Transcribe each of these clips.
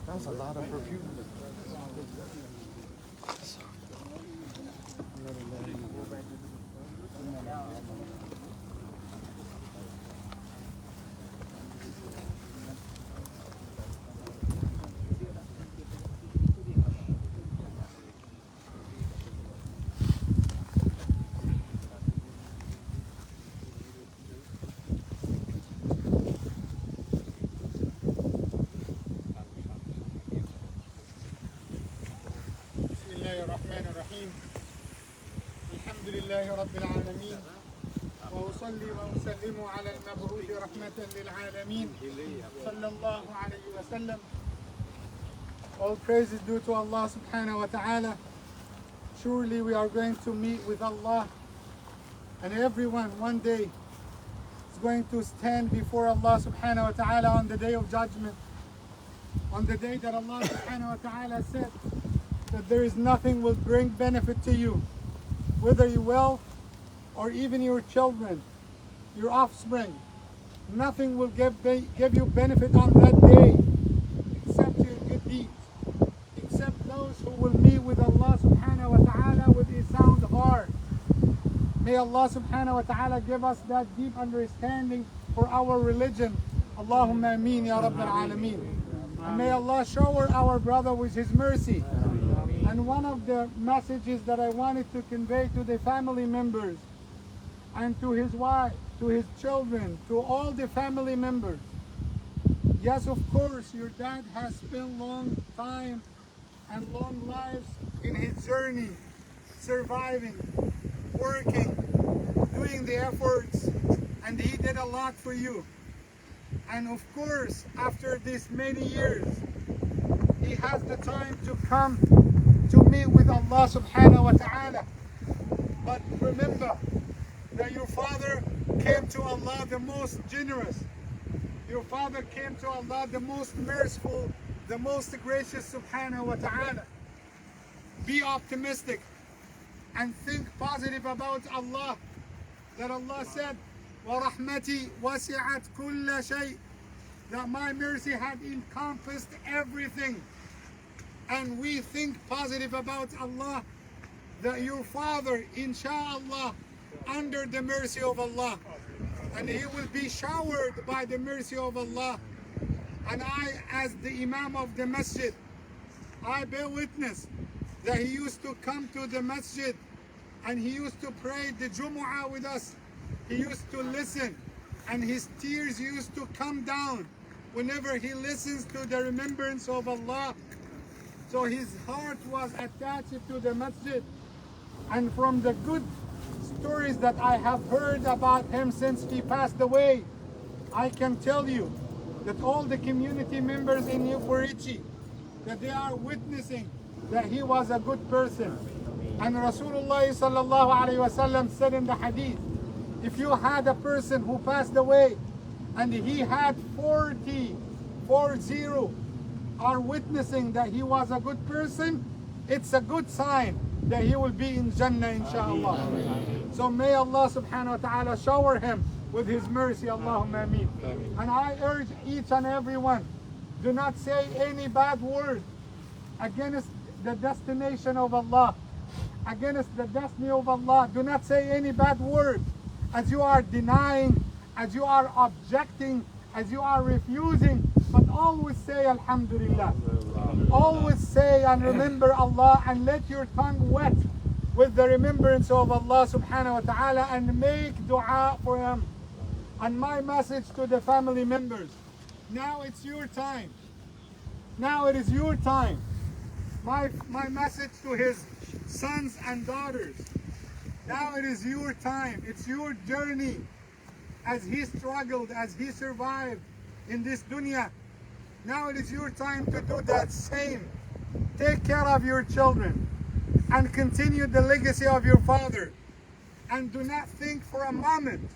That's a lot of perfume. الحمد لله رب العالمين وأصلي وأسلم على المبعوث رحمة للعالمين صلى الله عليه وسلم. All praise is due to Allah subhanahu wa ta'ala. Surely we are going to meet with Allah, and everyone one day is going to stand before Allah subhanahu wa ta'ala on the day of judgment, on the day that Allah subhanahu wa ta'ala said that there is nothing will bring benefit to you, whether your wealth or even your children, your offspring. Nothing will give you benefit on that day except your good deeds, except those who will meet with Allah subhanahu wa ta'ala with a sound heart. May Allah subhanahu wa ta'ala give us that deep understanding for our religion. Allahumma ameen ya Rabbil Alameen. And may Allah shower our brother with His mercy. And one of the messages that I wanted to convey to the family members and to his wife, to his children, to all the family members. Yes, of course, your dad has spent long time and long lives in his journey, surviving, working, doing the efforts, and he did a lot for you. And of course, after these many years, he has the time to come to meet with Allah subhanahu wa ta'ala. But remember that your father came to Allah the most generous. Your father came to Allah the most merciful, the most gracious subhanahu wa ta'ala. Be optimistic and think positive about Allah. That Allah said, وَرَحْمَتِي وَسِعَتْ كُلَّ شَيْءٍ, that my mercy had encompassed everything. And we think positive about Allah, that your father, inshallah, under the mercy of Allah, and he will be showered by the mercy of Allah. And I, as the Imam of the Masjid, I bear witness that he used to come to the Masjid and he used to pray the Jumu'ah with us. He used to listen, and his tears used to come down whenever he listens to the remembrance of Allah. So his heart was attached to the masjid. And from the good stories that I have heard about him since he passed away, I can tell you that all the community members in Richey, that they are witnessing that he was a good person. And Rasulullah sallallahu alaihi wasallam said in the hadith, if you had a person who passed away and he had 40 are witnessing that he was a good person, it's a good sign that he will be in Jannah inshallah. So may Allah subhanahu wa ta'ala shower him with his mercy, Allahumma ameen. And I urge each and every one, do not say any bad word against the destination of Allah, against the destiny of Allah. Do not say any bad word as you are denying, as you are objecting, as you are refusing, but always say Alhamdulillah. Always say and remember Allah, and let your tongue wet with the remembrance of Allah subhanahu wa ta'ala, and make dua for him. And my message to the family members, now it's your time. Now it is your time my message to his sons and daughters. Now it is your time. It's your journey. As he struggled, as he survived in this dunya, now it is your time to do that same. Take care of your children and continue the legacy of your father. And do not think for a moment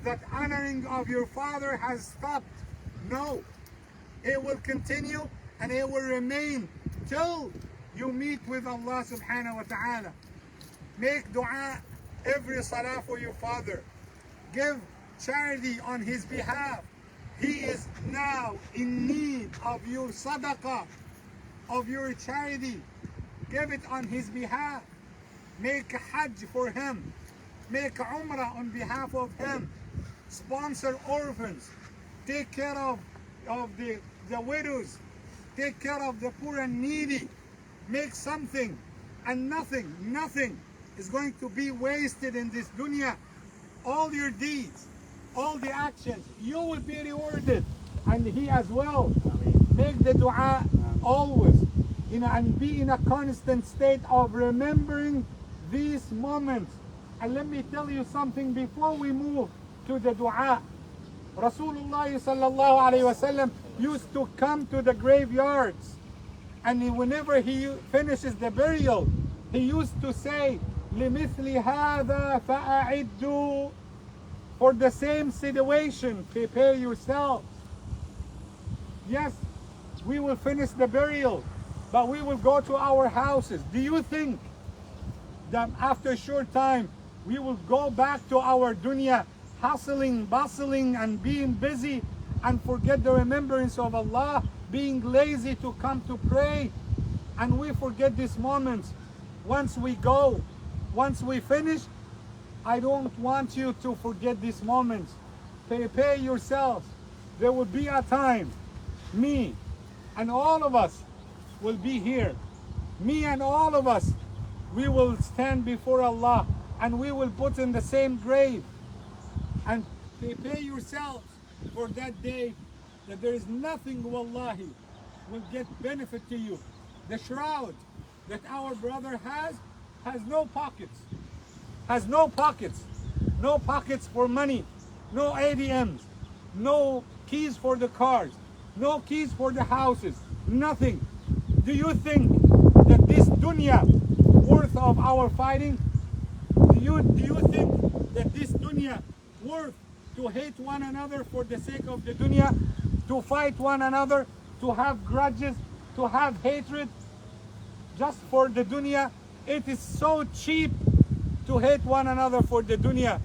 that honoring of your father has stopped. No, it will continue and it will remain till you meet with Allah subhanahu wa ta'ala. Make dua every salah for your father. Give charity on his behalf. He is now in need of your sadaqah, of your charity. Give it on his behalf. Make hajj for him. Make umrah on behalf of him. Sponsor orphans. Take care of the widows. Take care of the poor and needy. Make something, and nothing is going to be wasted in this dunya. All your deeds, all the actions, you will be rewarded, and he as well. Make the dua always, and be in a constant state of remembering these moments. And let me tell you something before we move to the dua. Rasulullah sallallahu alayhi wasallam used to come to the graveyards, and whenever he finishes the burial, he used to say, لِمِثْلِ هَذَا فَأَعِدُّوا. For the same situation, prepare yourselves. Yes, we will finish the burial, but we will go to our houses. Do you think that after a short time, we will go back to our dunya, hustling, bustling, and being busy, and forget the remembrance of Allah, being lazy to come to pray, and we forget these moments? Once we go, once we finish, I don't want you to forget these moments. Prepare yourselves. There will be a time, me and all of us will be here. Me and all of us, we will stand before Allah, and we will put in the same grave. And prepare yourselves for that day, that there is nothing, wallahi, will get benefit to you. The shroud that our brother has no pockets. Has no pockets. No pockets for money. No ATMs. No keys for the cars. No keys for the houses. Nothing. Do you think that this dunya worth of our fighting? Do you think that this dunya worth to hate one another for the sake of the dunya? To fight one another? To have grudges? To have hatred? Just for the dunya? It is so cheap to hate one another for the dunya.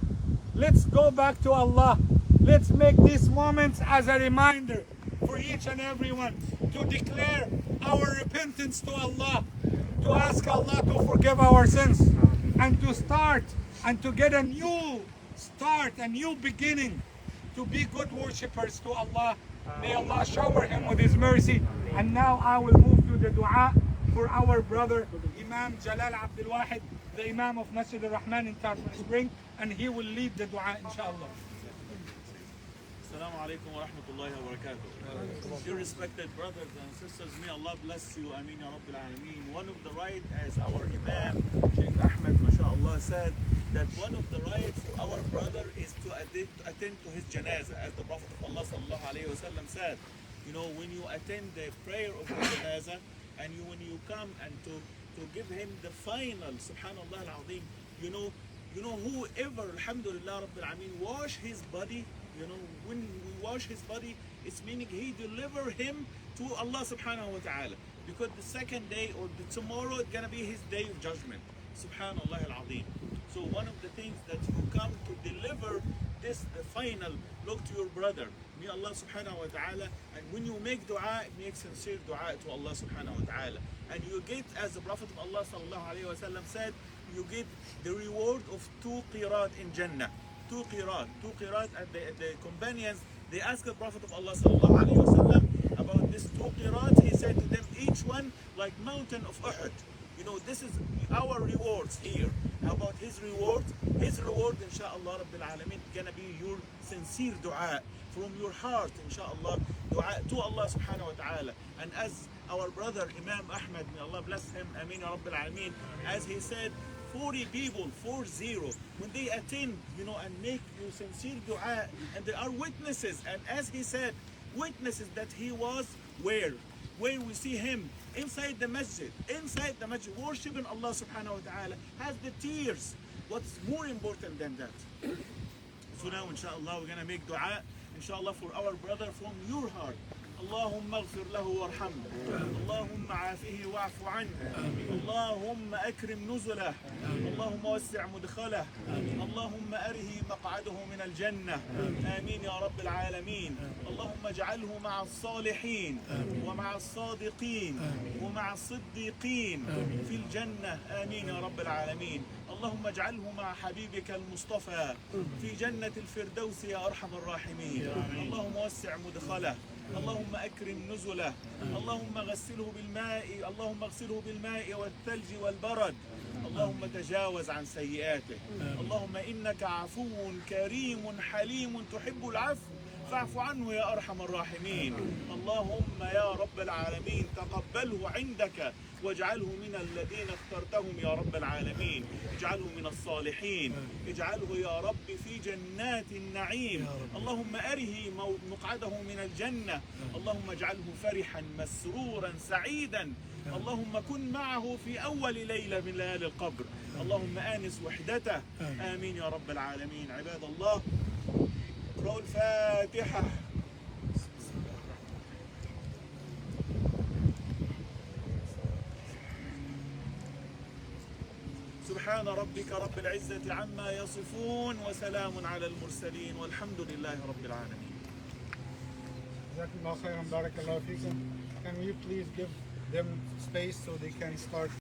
Let's go back to Allah. Let's make these moments as a reminder for each and everyone to declare our repentance to Allah, to ask Allah to forgive our sins, and to start and to get a new start, a new beginning, to be good worshippers to Allah. May Allah shower him with his mercy. And now I will move to the dua for our brother Imam Jalal Abdul Wahid, the Imam of Masjid al-Rahman in Tarpon Spring, and he will lead the dua, inshallah. Assalamu alaikum wa rahmatullahi wa barakatuh. Dear respected brothers and sisters, may Allah bless you. Ameen ya Rabbil Alameen. One of the rights, as our Imam, Sheikh Ahmed, mashallah, said, that one of the rights of our brother is to attend to his Janaza, as the Prophet of Allah sallallahu alayhi wa sallam said. You know, when you attend the prayer of the Janaza, and when you come and to give him the final, subhanallah al-azim, you know, whoever, alhamdulillah Rabbil Alameen, wash his body, you know, when we wash his body, it's meaning he deliver him to Allah subhanahu wa ta'ala. Because the second day or tomorrow it's gonna be his day of judgment. Subhanallah al-azim. So one of the things that you come to deliver this, the final, look to your brother. May Allah subhanahu wa ta'ala, and when you make dua, make sincere dua to Allah subhanahu wa ta'ala. And you get, as the Prophet of Allah sallallahu alayhi wa sallam said, you get the reward of 2 qirat in Jannah. 2 qirat, and the companions, they asked the Prophet of Allah sallallahu alayhi wa sallam about this 2 qirat. He said to them, each one like mountain of Uhud. You know, this is our rewards here. About his reward? His reward, inshallah Rabbil Alameen, gonna be your sincere dua from your heart, inshallah. dua to Allah subhanahu wa ta'ala. And as our brother Imam Ahmed, may Allah bless him, Ameen Ya Rabbil Alameen, as he said, 40 people, 40, when they attend, and make you sincere dua, and they are witnesses, and as he said, witnesses that he was where we see him inside the masjid, worshiping Allah subhanahu wa ta'ala, has the tears. What's more important than that? So now, inshallah, we're gonna make dua, inshallah, for our brother from your heart. اللهم اغفر له وارحمه اللهم عافه واعف عنه اللهم أكرم نزله اللهم وسع مدخله اللهم أره مقعده من الجنة آمين يا رب العالمين اللهم اجعله مع الصالحين ومع الصادقين ومع الصديقين في الجنة آمين يا رب العالمين اللهم اجعله مع حبيبك المصطفى في جنة الفردوس يا أرحم الراحمين اللهم وسع مدخله اللهم أكرم نزله اللهم اغسله بالماء والثلج والبرد اللهم تجاوز عن سيئاته اللهم إنك عفو كريم حليم تحب العفو فاعف عنه يا أرحم الراحمين اللهم يا رب العالمين تقبله عندك واجعله من الذين اخترتهم يا رب العالمين اجعله من الصالحين اجعله يا رب في جنات النعيم اللهم أره مقعده من الجنة اللهم اجعله فرحا مسرورا سعيدا اللهم كن معه في أول ليلة من ليالي القبر اللهم آنس وحدته آمين يا رب العالمين. عباد الله، اقرأوا الفاتحة. سبحان ربك رب العزة عما يصفون وسلام على المرسلين والحمد لله رب العالمين. Jazakallah khairan, barakallahu feekum. Can we please give them space so they can start